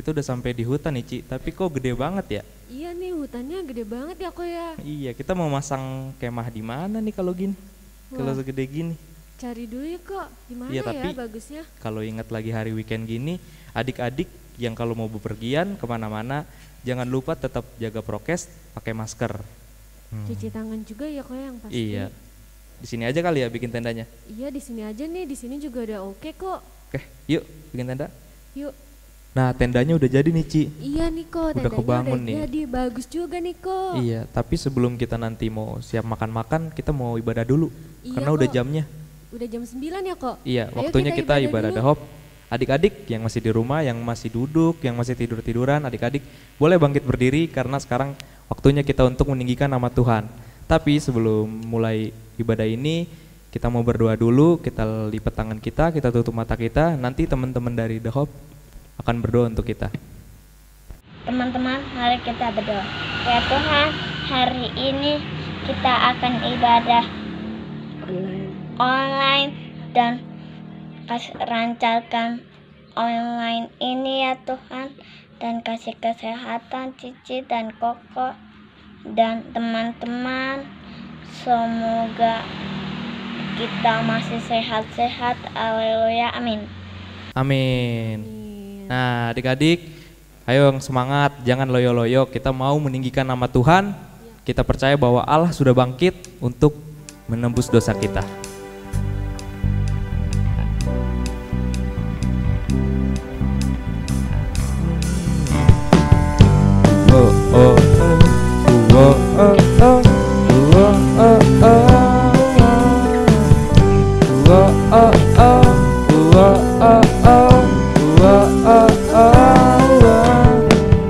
kita udah sampai di hutan nih Ci, tapi kok gede banget ya? Iya nih, hutannya gede banget ya kok ya. Iya, kita mau masang kemah di mana nih kalau gini? Kalau Wah. segede gini. Cari dulu ya kok, gimana Iya, ya tapi bagusnya. kalau ingat lagi hari weekend gini, adik-adik yang kalau mau bepergian kemana-mana, jangan lupa tetap jaga prokes, pakai masker. Cuci tangan juga ya kok yang pasti. Iya, di sini aja kali ya bikin tendanya. Iya di sini aja nih, di sini juga udah oke kok. Oke, yuk bikin tenda. Yuk. Nah, tendanya udah jadi nih Ci. Iya nih kok, Udah tendanya kebangun udah nih. jadi, bagus juga nih kok. Iya, tapi sebelum kita nanti mau siap makan-makan, kita mau ibadah dulu. Iya Karena udah kok. jamnya. Udah jam 9 ya kok. Iya, Ayo waktunya kita ibadah dulu. dahop. Adik-adik yang masih di rumah, yang masih duduk, yang masih tidur-tiduran, adik-adik boleh bangkit berdiri karena sekarang waktunya kita untuk meninggikan nama Tuhan. Tapi sebelum mulai ibadah ini, kita mau berdoa dulu, kita lipat tangan kita tutup mata kita, nanti teman-teman dari The Hope akan berdoa untuk kita. Teman-teman, mari kita berdoa. Ya Tuhan, hari ini kita akan ibadah online dan lancarkan online ini ya Tuhan, dan kasih kesehatan Cici dan Koko dan teman-teman. Semoga kita masih sehat-sehat. Haleluya, amin. Amin. Nah, adik-adik, ayo semangat, jangan loyo-loyo. Kita mau meninggikan nama Tuhan. Kita percaya bahwa Allah sudah bangkit untuk menembus dosa kita. Oh oh oh, oh oh oh, oh oh oh.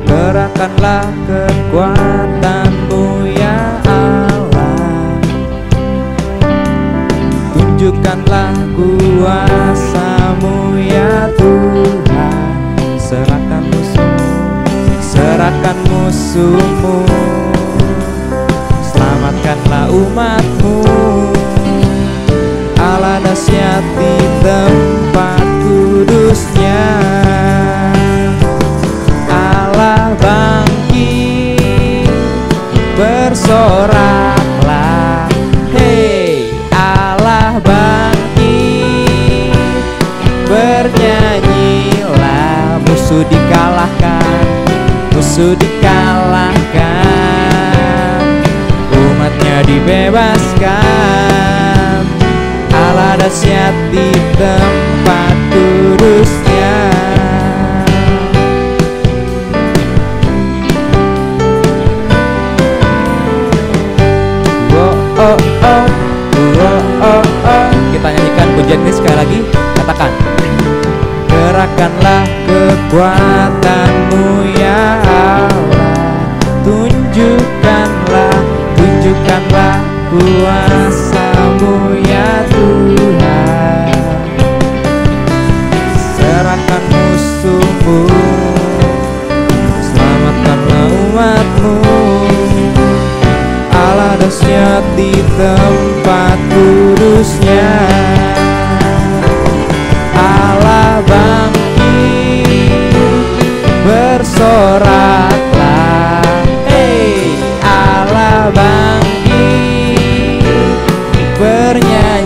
Gerakkanlah kekuatan-Mu ya Allah, tunjukkanlah kuasa-Mu ya Tuhan. Serahkan musuhmu, selamatkanlah umat-Mu. Allah dahsyat di tempat kudusnya, Allah bangkit, bersoraklah, hei Allah bangkit, bernyanyilah, musuh dikalahkan, umatnya dibebaskan. Allah dahsyat di tempat kudusnya. Oh oh oh, oh oh oh. Kita nyanyikan pujian ini sekali lagi. Katakan. Gerakkanlah kekuatan-Mu ya Allah, tunjukkanlah kuasa-Mu ya Tuhan. Serahkan musuhmu, selamatkanlah umat-Mu. Allah dahsyat di tempat kudusnya, Allah bangkit, bersoraklah, hei Allah bangkit, bernyanyilah,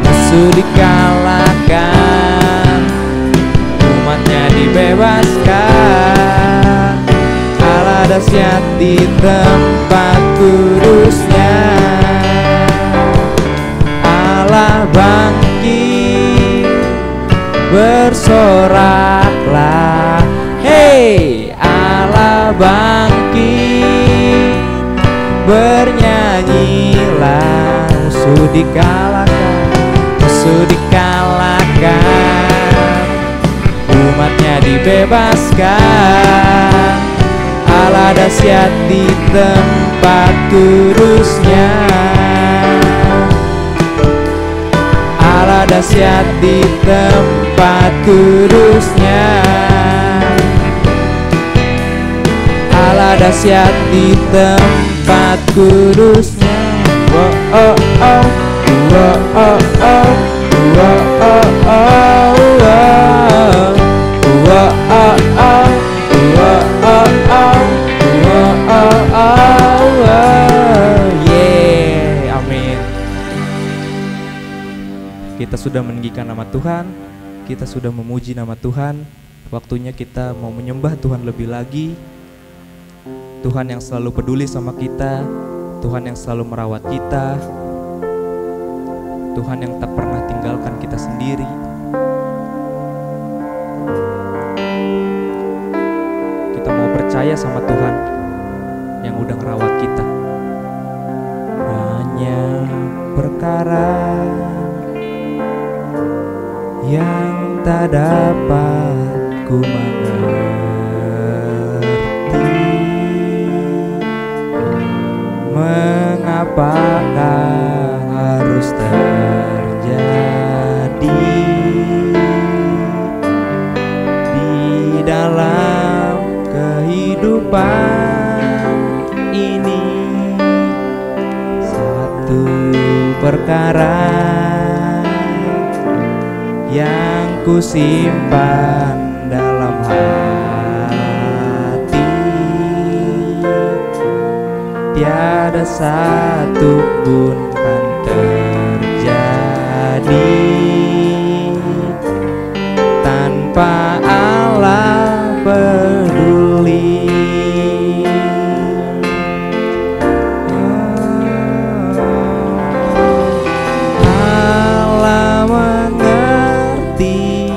musuh dikalahkan, umatnya dibebaskan. Allah dahsyat di tempat kudusnya, Allah bangkit, bersoraklah, hei Allah bangkit, bernyanyilah, musuh dikalahkan, umatnya dibebaskan. Allah dahsyat di tempat kudusnya, Allah dahsyat di tempat kudusnya, Allah dahsyat di tempat kudusnya. Oh oh oh, oh oh oh, oh oh oh, oh. Kita sudah meninggikan nama Tuhan, kita sudah memuji nama Tuhan. Waktunya kita mau menyembah Tuhan lebih lagi. Tuhan yang selalu peduli sama kita, Tuhan yang selalu merawat kita, Tuhan yang tak pernah tinggalkan kita sendiri. Kita mau percaya sama Tuhan yang udah ngerawat kita. Banyak perkara yang tak dapat ku mengerti, mengapakah harus terjadi di dalam kehidupan ini. Satu perkara yang ku simpan dalam hati, tiada satu pun kan terjadi tanpa Allah peduli. Allah mengerti,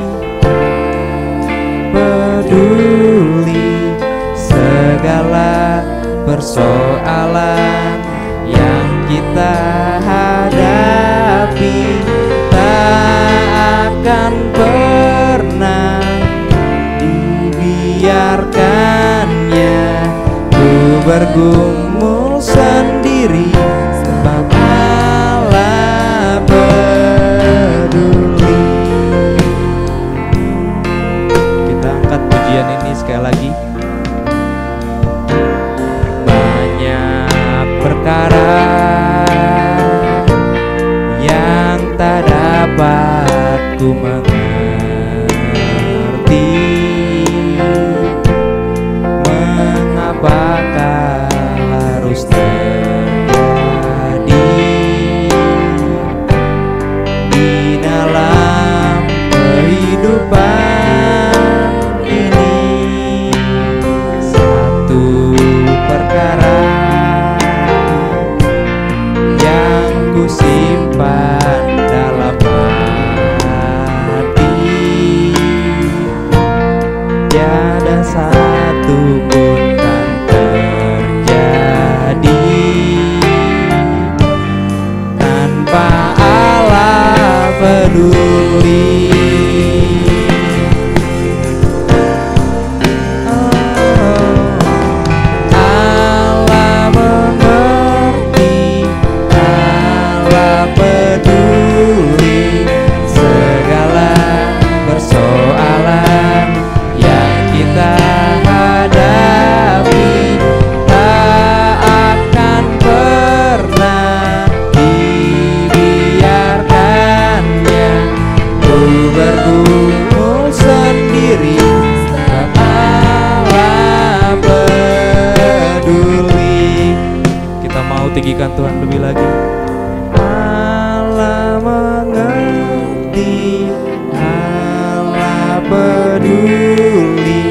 peduli segala persoalan yang kita hadapi. Tak akan pernah dibiarkannya ku bergumul sendiri, sebab Allah peduli. Kita angkat pujian ini sekali lagi. Banyak perkara yang tak dapat ku mengerti, mengapakah harus terjadi di dalam kehidupan ini. Satu perkara yang ku simpan dalam hati, tiada satu pun kan terjadi tanpa Allah peduli. Allah mengerti, Allah peduli segala persoalan yang kita hadapi. Tak akan pernah dibiarkannya ku bergumul sendiri, sebab Allah peduli. Kita mau tinggikan Tuhan lebih lagi. Allah mengerti, Allah peduli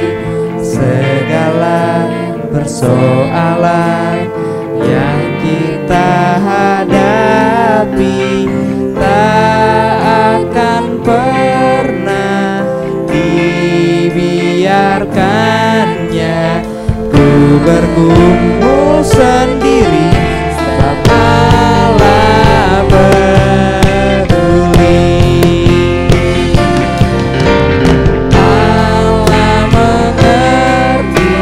segala persoalan yang kita hadapi. Tak akan pernah dibiarkannya ku bergumul sendiri, sebab Allah peduli. Allah mengerti,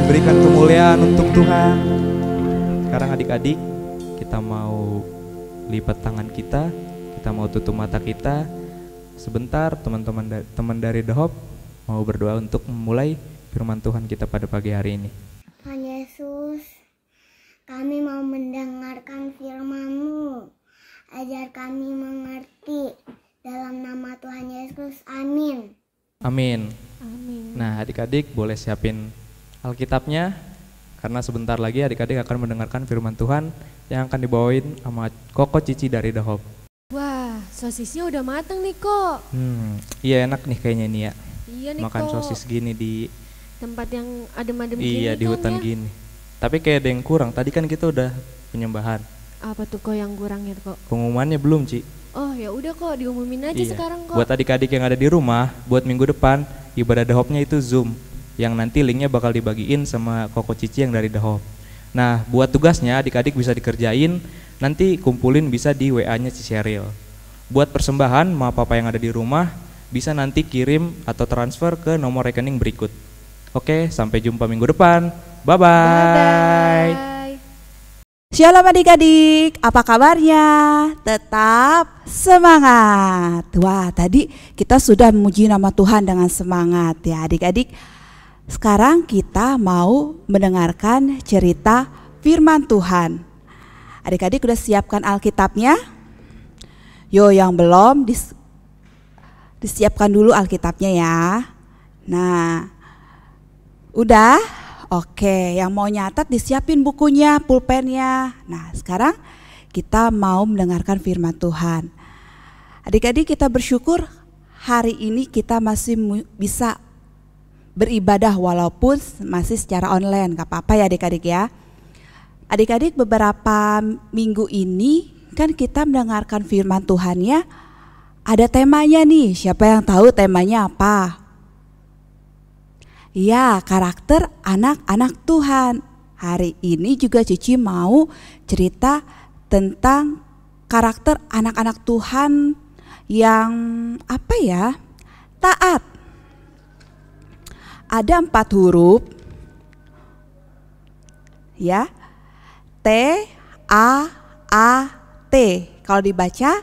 Berikan kemuliaan untuk Tuhan. Sekarang adik-adik, kita mau lipat tangan kita mau tutup mata kita. Sebentar teman dari The Hope mau berdoa untuk memulai firman Tuhan kita pada pagi hari ini. Tuhan Yesus, kami mau mendengarkan firman-Mu. Ajar kami mengerti. Dalam nama Tuhan Yesus, amin. Amin. Amin. Nah, adik-adik boleh siapin Alkitabnya, karena sebentar lagi adik-adik akan mendengarkan firman Tuhan yang akan dibawain sama Koko Cici dari The Hope. Wah, sosisnya udah mateng nih kok. Iya enak nih kayaknya nih ya. Iya nih Makan kok. sosis gini di Tempat yang adem-adem gini iya di kan hutan ya. gini. Tapi kayak ada yang kurang. Tadi kan kita udah penyembahan. Apa tuh kok yang kurangnya kok? Pengumumannya belum, Ci. Oh ya udah kok, diumumin aja Iya. sekarang kok. Buat adik-adik yang ada di rumah, buat minggu depan ibadah The Hope-nya itu Zoom, yang nanti linknya bakal dibagiin sama Koko Cici yang dari The Hope. Nah, buat tugasnya adik-adik bisa dikerjain, nanti kumpulin bisa di WA-nya Ci Sheryl. Buat persembahan, ma papa yang ada di rumah bisa nanti kirim atau transfer ke nomor rekening berikut. Oke, sampai jumpa minggu depan. Bye-bye. Bye-bye. Shalom adik-adik, apa kabarnya? Tetap semangat. Wah, tadi kita sudah memuji nama Tuhan dengan semangat ya adik-adik. Sekarang kita mau mendengarkan cerita firman Tuhan. Adik-adik udah siapkan Alkitabnya? Yo, yang belum disiapkan dulu Alkitabnya ya. Nah, udah? Oke, yang mau nyatat disiapin bukunya, pulpennya. Nah, sekarang kita mau mendengarkan firman Tuhan. Adik-adik kita bersyukur hari ini kita masih bisa beribadah walaupun masih secara online. Gak apa-apa ya adik-adik ya. Adik-adik beberapa minggu ini kan kita mendengarkan firman Tuhan ya. Ada temanya nih, siapa yang tahu temanya apa? Ya, karakter anak-anak Tuhan. Hari ini juga Cici mau cerita tentang karakter anak-anak Tuhan yang apa ya? Taat. Ada 4 huruf. Ya. T A A T. Kalau dibaca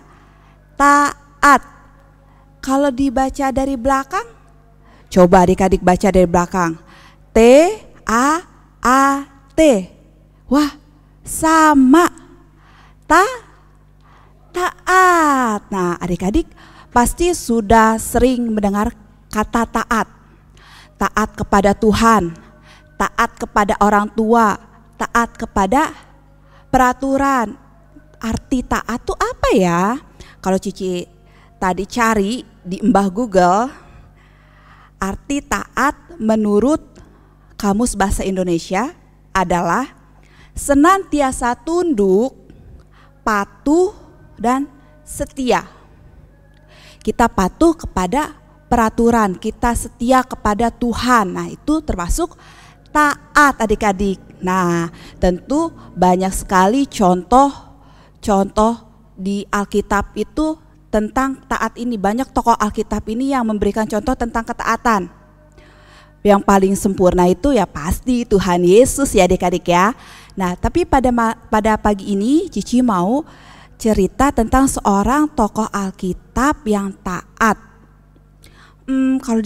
taat. Kalau dibaca dari belakang, coba adik-adik baca dari belakang. T A A T. Wah, sama. Taat. Nah, adik-adik pasti sudah sering mendengar kata taat. Taat kepada Tuhan, taat kepada orang tua, taat kepada peraturan. Arti taat itu apa ya? Kalau Cici tadi cari di Mbah Google, arti taat menurut Kamus Bahasa Indonesia adalah senantiasa tunduk, patuh, dan setia. Kita patuh kepada peraturan, kita setia kepada Tuhan. Nah, itu termasuk taat adik-adik. Nah, tentu banyak sekali contoh di Alkitab itu tentang taat ini. Banyak tokoh Alkitab ini yang memberikan contoh tentang ketaatan. Yang paling sempurna itu ya pasti Tuhan Yesus ya adik-adik ya. Nah, tapi pada pagi ini Cici mau cerita tentang seorang tokoh Alkitab yang taat. Kalau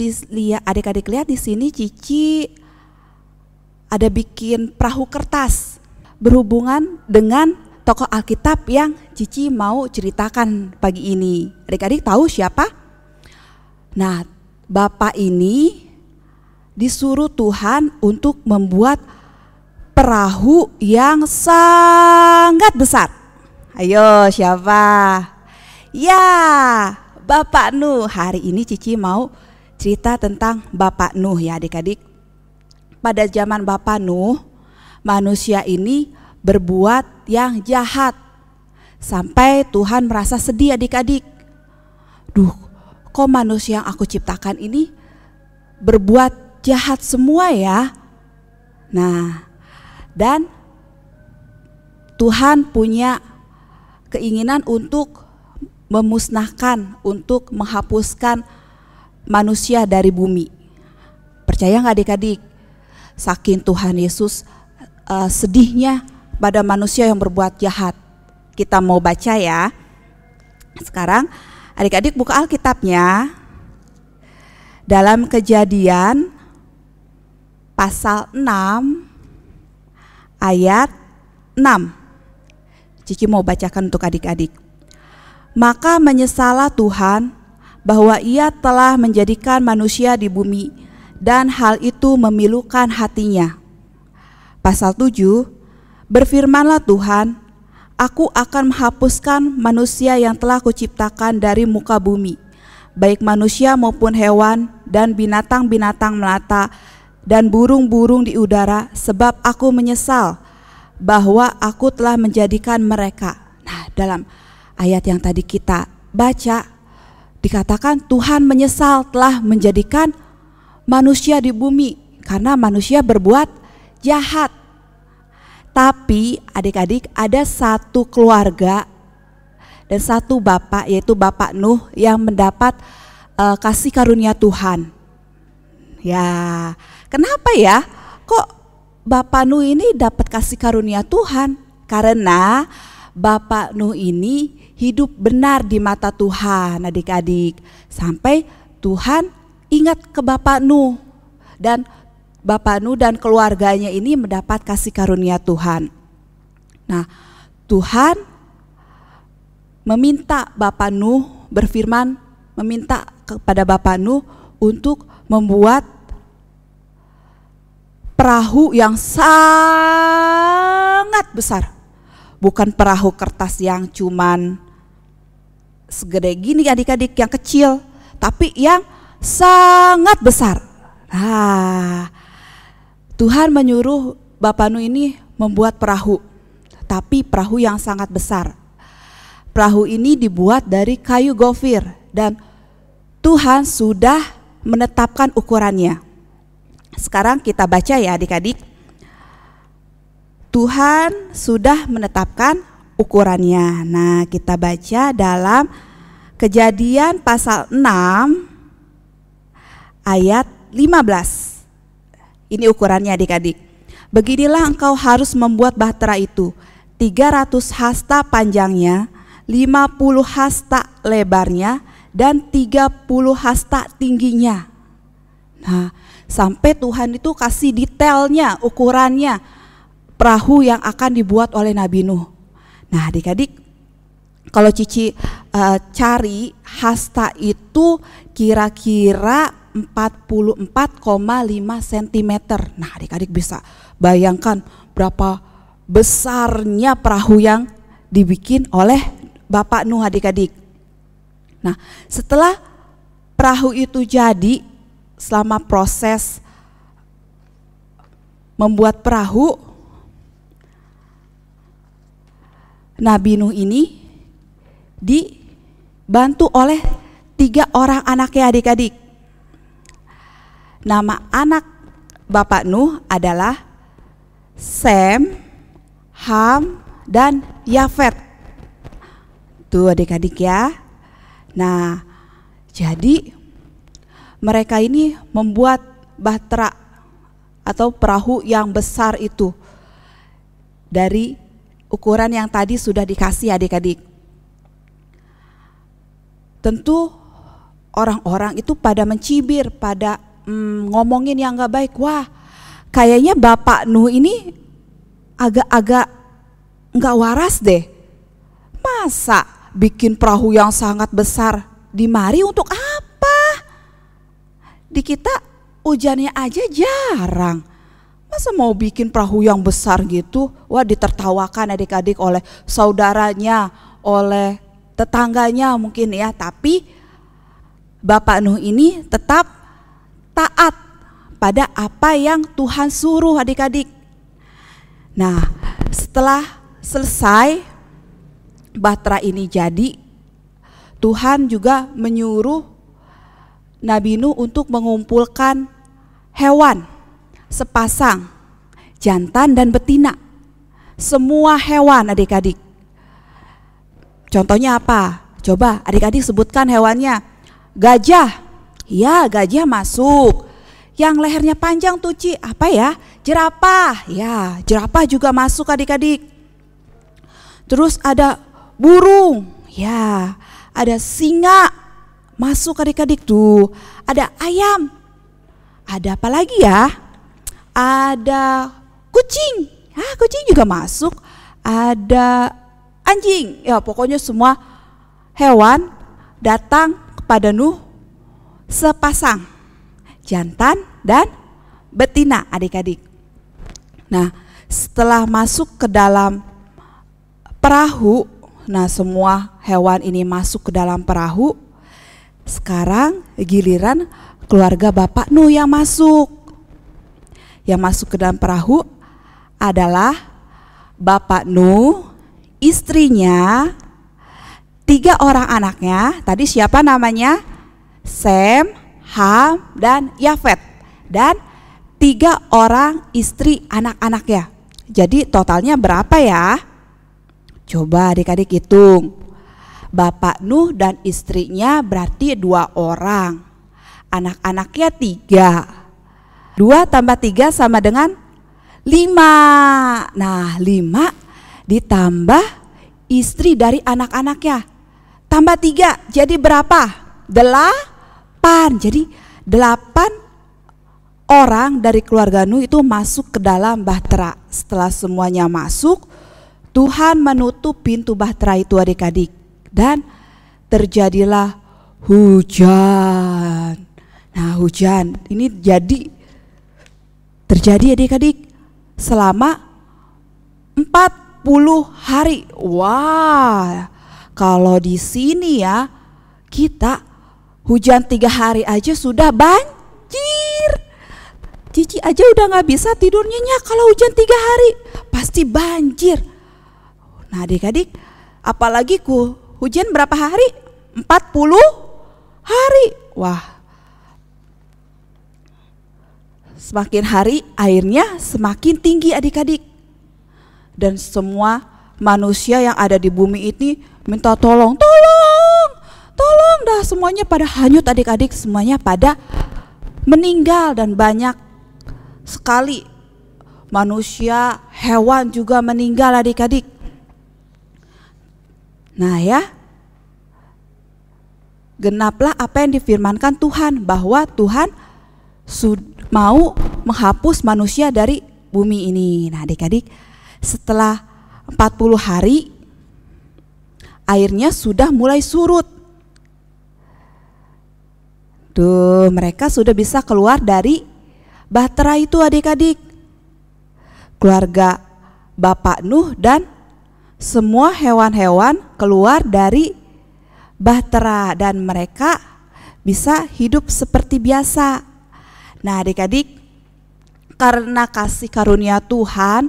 adik-adik lihat di sini Cici ada bikin perahu kertas berhubungan dengan tokoh Alkitab yang Cici mau ceritakan pagi ini. Adik-adik tahu siapa? Nah, Bapak ini disuruh Tuhan untuk membuat perahu yang sangat besar. Ayo, siapa? Ya, Bapak Nuh. Hari ini Cici mau cerita tentang Bapak Nuh ya adik-adik. Pada zaman Bapak Nuh, manusia ini berbuat yang jahat sampai Tuhan merasa sedih adik-adik. Duh, kok manusia yang aku ciptakan ini berbuat jahat semua ya. Nah, dan Tuhan punya keinginan untuk memusnahkan, untuk menghapuskan manusia dari bumi. Percaya nggak adik-adik? Saking Tuhan Yesus sedihnya pada manusia yang berbuat jahat. Kita mau baca ya. Sekarang adik-adik buka Alkitabnya. Dalam Kejadian pasal 6 ayat 6. Cici mau bacakan untuk adik-adik. Maka menyesallah Tuhan bahwa Ia telah menjadikan manusia di bumi, dan hal itu memilukan hatinya. Pasal 7, berfirmanlah Tuhan, Aku akan menghapuskan manusia yang telah kuciptakan dari muka bumi, baik manusia maupun hewan dan binatang-binatang melata dan burung-burung di udara, sebab aku menyesal bahwa aku telah menjadikan mereka. Nah, dalam ayat yang tadi kita baca dikatakan Tuhan menyesal telah menjadikan manusia di bumi karena manusia berbuat jahat. Tapi adik-adik, ada satu keluarga dan satu bapak, yaitu Bapak Nuh, yang mendapat kasih karunia Tuhan. Ya, kenapa ya? Kok Bapak Nuh ini dapat kasih karunia Tuhan? Karena Bapak Nuh ini hidup benar di mata Tuhan, adik-adik. Sampai Tuhan ingat ke Bapak Nuh, dan Bapak Nuh dan keluarganya ini mendapat kasih karunia Tuhan. Nah, Tuhan meminta Bapak Nuh, berfirman meminta kepada Bapak Nuh untuk membuat perahu yang sangat besar. Bukan perahu kertas yang cuman segede gini adik-adik, yang kecil, tapi yang sangat besar. Nah, Tuhan menyuruh Bapak Nuh ini membuat perahu, tapi perahu yang sangat besar. Perahu ini dibuat dari kayu gofir dan Tuhan sudah menetapkan ukurannya. Sekarang kita baca ya adik-adik. Tuhan sudah menetapkan ukurannya. Nah, kita baca dalam Kejadian pasal 6 ayat 15. Ini ukurannya adik-adik. Beginilah engkau harus membuat bahtera itu, 300 hasta panjangnya, 50 hasta lebarnya, dan 30 hasta tingginya. Nah, sampai Tuhan itu kasih detailnya, ukurannya perahu yang akan dibuat oleh Nabi Nuh. Nah, adik-adik, kalau Cici cari hasta itu kira-kira 44,5 cm. Nah, adik-adik bisa bayangkan berapa besarnya perahu yang dibikin oleh Bapak Nuh, adik-adik. Nah, setelah perahu itu jadi, selama proses membuat perahu, Nabi Nuh ini dibantu oleh 3 orang anaknya, adik-adik. Nama anak Bapak Nuh adalah Sem, Ham, dan Yafet. Tuh adik-adik ya. Nah, jadi mereka ini membuat bahtera atau perahu yang besar itu dari ukuran yang tadi sudah dikasih adik-adik. Tentu orang-orang itu pada mencibir, pada ngomongin yang gak baik. Wah, kayaknya Bapak Nuh ini agak-agak gak waras deh. Masa bikin perahu yang sangat besar di mari untuk apa? Di kita hujannya aja jarang. Masa mau bikin perahu yang besar gitu? Wah, ditertawakan adik-adik oleh saudaranya, oleh tetangganya mungkin ya. Tapi Bapak Nuh ini tetap taat pada apa yang Tuhan suruh, adik-adik. Nah, setelah selesai bahtera ini jadi, Tuhan juga menyuruh Nabi Nuh untuk mengumpulkan hewan sepasang, jantan dan betina. Semua hewan, adik-adik. Contohnya apa? Coba adik-adik sebutkan hewannya. Gajah. Ya, gajah masuk. yang lehernya panjang tuh Ci, apa ya? Jerapah. Ya, jerapah juga masuk adik-adik. Terus ada burung. Ya, ada singa. Masuk adik-adik tuh. Ada ayam. Ada apa lagi ya? Ada kucing. Ah, kucing juga masuk. Ada anjing. Ya, pokoknya semua hewan datang kepada Nuh sepasang, jantan dan betina adik-adik. Nah, setelah masuk ke dalam perahu, nah semua hewan ini masuk ke dalam perahu. Sekarang giliran keluarga Bapak Nuh yang masuk. Yang masuk ke dalam perahu adalah Bapak Nuh, istrinya, 3 orang anaknya. Tadi siapa namanya? Sem, Ham, dan Yafet. Dan 3 orang istri anak-anaknya. Jadi totalnya berapa ya? Coba adik-adik hitung. Bapak Nuh dan istrinya berarti 2 orang. Anak-anaknya 3. 2 tambah 3 sama dengan 5. Nah, 5 ditambah istri dari anak-anaknya. Tambah 3 jadi berapa? 8. Jadi 8 orang dari keluarga Nuh itu masuk ke dalam bahtera. Setelah semuanya masuk, Tuhan menutup pintu bahtera itu adik-adik. Dan terjadilah hujan. Nah, hujan ini terjadi adik-adik selama 40 hari. Wah, kalau di sini ya kita hujan 3 hari aja sudah banjir. Cici aja udah gak bisa tidur nyenyak kalau hujan 3 hari. Pasti banjir. Nah adik-adik, apalagi hujan berapa hari? 40 hari. Wah, semakin hari airnya semakin tinggi adik-adik. Dan semua manusia yang ada di bumi ini minta tolong dah, semuanya pada hanyut adik-adik, semuanya pada meninggal. Dan banyak sekali manusia, hewan juga meninggal adik-adik. Nah ya, genaplah apa yang difirmankan Tuhan, bahwa Tuhan mau menghapus manusia dari bumi ini. Nah adik-adik, setelah 40 hari airnya sudah mulai surut. Tuh, mereka sudah bisa keluar dari bahtera itu adik-adik. Keluarga Bapak Nuh dan semua hewan-hewan keluar dari bahtera dan mereka bisa hidup seperti biasa. Nah adik-adik, karena kasih karunia Tuhan,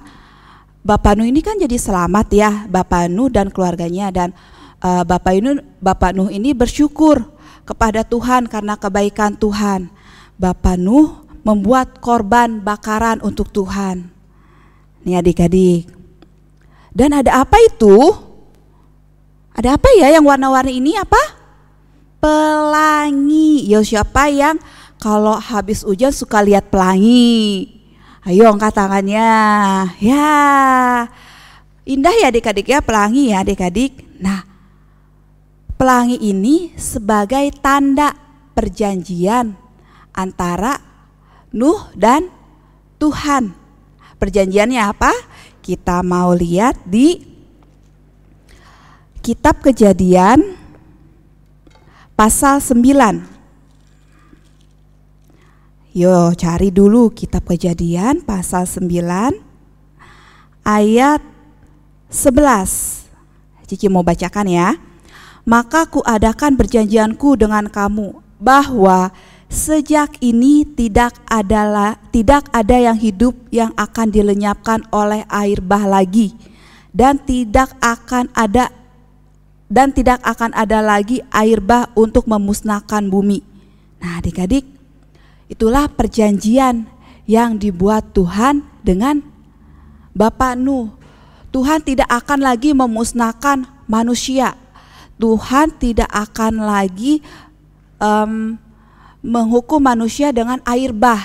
Bapak Nuh ini kan jadi selamat ya, Bapak Nuh dan keluarganya. Dan Bapak Nuh ini bersyukur kepada Tuhan karena kebaikan Tuhan. Bapak Nuh membuat korban bakaran untuk Tuhan. Nih adik-adik. Dan ada apa itu? Ada apa ya yang warna-warni ini apa? Pelangi. Yo, siapa yang kalau habis hujan suka lihat pelangi? Ayo angkat tangannya. Ya, indah ya adik-adik ya, pelangi ya adik-adik. Nah, pelangi ini sebagai tanda perjanjian antara Nuh dan Tuhan. Perjanjiannya apa? Kita mau lihat di Kitab Kejadian pasal 9. Yo, cari dulu Kitab Kejadian pasal 9 ayat 11. Cici mau bacakan ya. Maka kuadakan perjanjianku dengan kamu, bahwa sejak ini tidak ada yang hidup yang akan dilenyapkan oleh air bah lagi, dan tidak akan ada lagi air bah untuk memusnahkan bumi. Nah adik-adik, itulah perjanjian yang dibuat Tuhan dengan Bapak Nuh. Tuhan tidak akan lagi memusnahkan manusia. Tuhan tidak akan lagi menghukum manusia dengan air bah.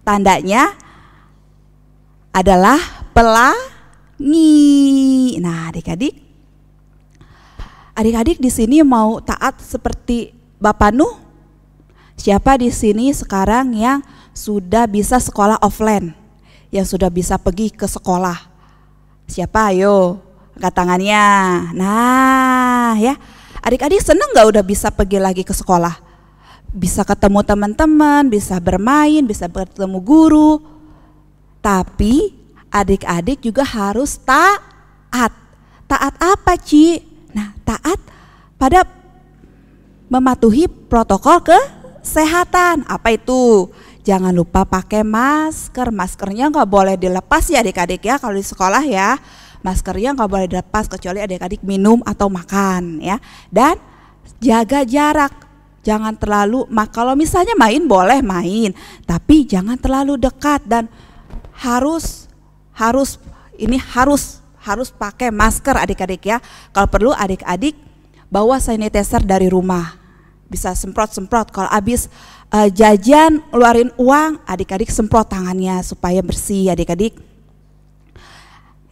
Tandanya adalah pelangi. Nah, adik-adik di sini mau taat seperti Bapak Nuh? Siapa di sini sekarang yang sudah bisa sekolah offline? Yang sudah bisa pergi ke sekolah? Siapa? Ayo, angkat tangannya. Nah, ya. Adik-adik seneng gak udah bisa pergi lagi ke sekolah? Bisa ketemu teman-teman, bisa bermain, bisa bertemu guru. Tapi adik-adik juga harus taat. Taat apa, Ci? Nah, taat pada mematuhi protokol kesehatan. Apa itu? Jangan lupa pakai masker. Maskernya nggak boleh dilepas ya adik-adik ya kalau di sekolah ya. Maskernya nggak boleh dilepas kecuali adik-adik minum atau makan ya. Dan jaga jarak. Jangan terlalu, kalau misalnya main boleh main, tapi jangan terlalu dekat dan harus pakai masker adik-adik ya. Kalau perlu adik-adik bawa sanitizer dari rumah. Bisa semprot-semprot. Kalau habis jajan ngeluarin uang, adik-adik semprot tangannya supaya bersih adik-adik.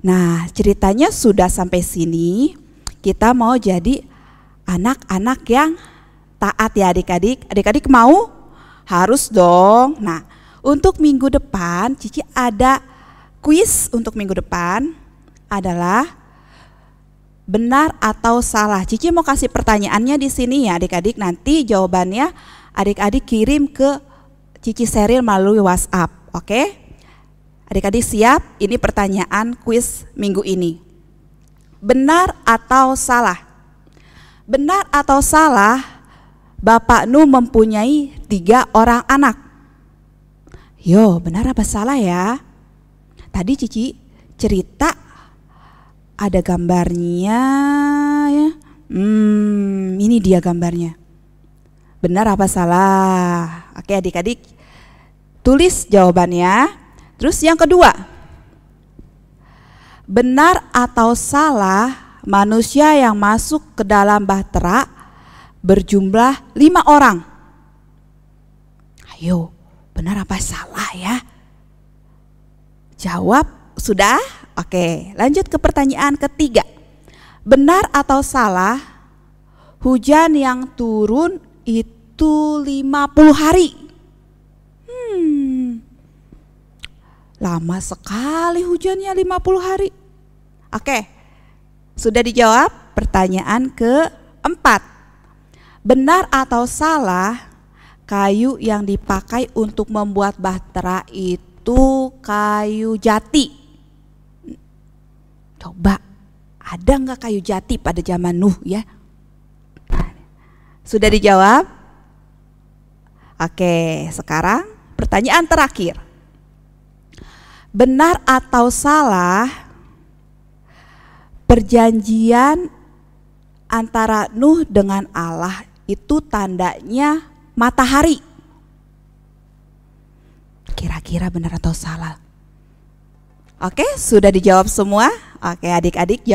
Nah, ceritanya sudah sampai sini. Kita mau jadi anak-anak yang taat ya adik-adik. Adik-adik mau? Harus dong. Nah, untuk minggu depan Cici ada kuis untuk minggu depan adalah benar atau salah. Cici mau kasih pertanyaannya di sini ya adik-adik. Nanti jawabannya adik-adik kirim ke Cici Seril melalui WhatsApp. Oke? Adik-adik siap? Ini pertanyaan kuis minggu ini. Benar atau salah? Benar atau salah Bapak Nuh mempunyai 3 orang anak? Yo, benar apa salah ya? Tadi Cici cerita ada gambarnya ya. Ini dia gambarnya. Benar apa salah? Oke adik-adik tulis jawabannya. Terus yang kedua, benar atau salah manusia yang masuk ke dalam bahtera berjumlah 5 orang? Ayo, benar apa salah ya? Jawab sudah? Oke, lanjut ke pertanyaan ketiga. Benar atau salah hujan yang turun itu 50 hari? Lama sekali hujannya 50 hari. Oke, sudah dijawab. Pertanyaan keempat. Benar atau salah kayu yang dipakai untuk membuat bahtera itu kayu jati? Coba, ada nggak kayu jati pada zaman Nuh ya? Sudah dijawab? Oke, sekarang pertanyaan terakhir. Benar atau salah perjanjian antara Nuh dengan Allah itu tandanya matahari? Kira-kira benar atau salah? Oke, sudah dijawab semua. Oke, adik-adik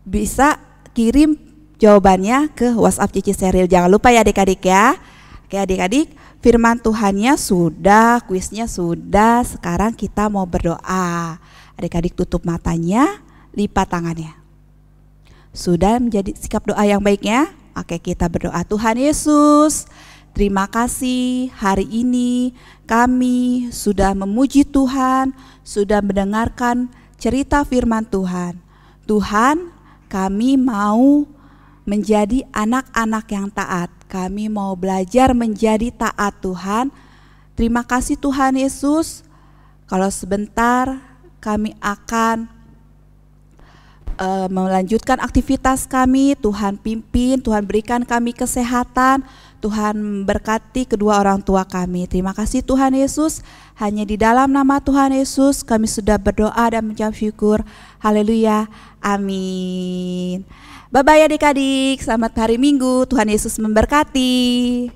bisa kirim jawabannya ke WhatsApp Cici Seril. Jangan lupa ya adik-adik ya. Oke adik-adik, firman Tuhannya sudah, kuisnya sudah. Sekarang kita mau berdoa. Adik-adik tutup matanya, lipat tangannya. Sudah menjadi sikap doa yang baiknya? Oke, kita berdoa. Tuhan Yesus, terima kasih hari ini kami sudah memuji Tuhan, sudah mendengarkan cerita firman Tuhan. Tuhan, kami mau menjadi anak-anak yang taat. Kami mau belajar menjadi taat Tuhan. Terima kasih Tuhan Yesus. Kalau sebentar kami akan melanjutkan aktivitas kami. Tuhan pimpin, Tuhan berikan kami kesehatan. Tuhan berkati kedua orang tua kami. Terima kasih Tuhan Yesus. Hanya di dalam nama Tuhan Yesus kami sudah berdoa dan mengucap syukur. Haleluya. Amin. Bye-bye adik-adik. Selamat hari Minggu. Tuhan Yesus memberkati.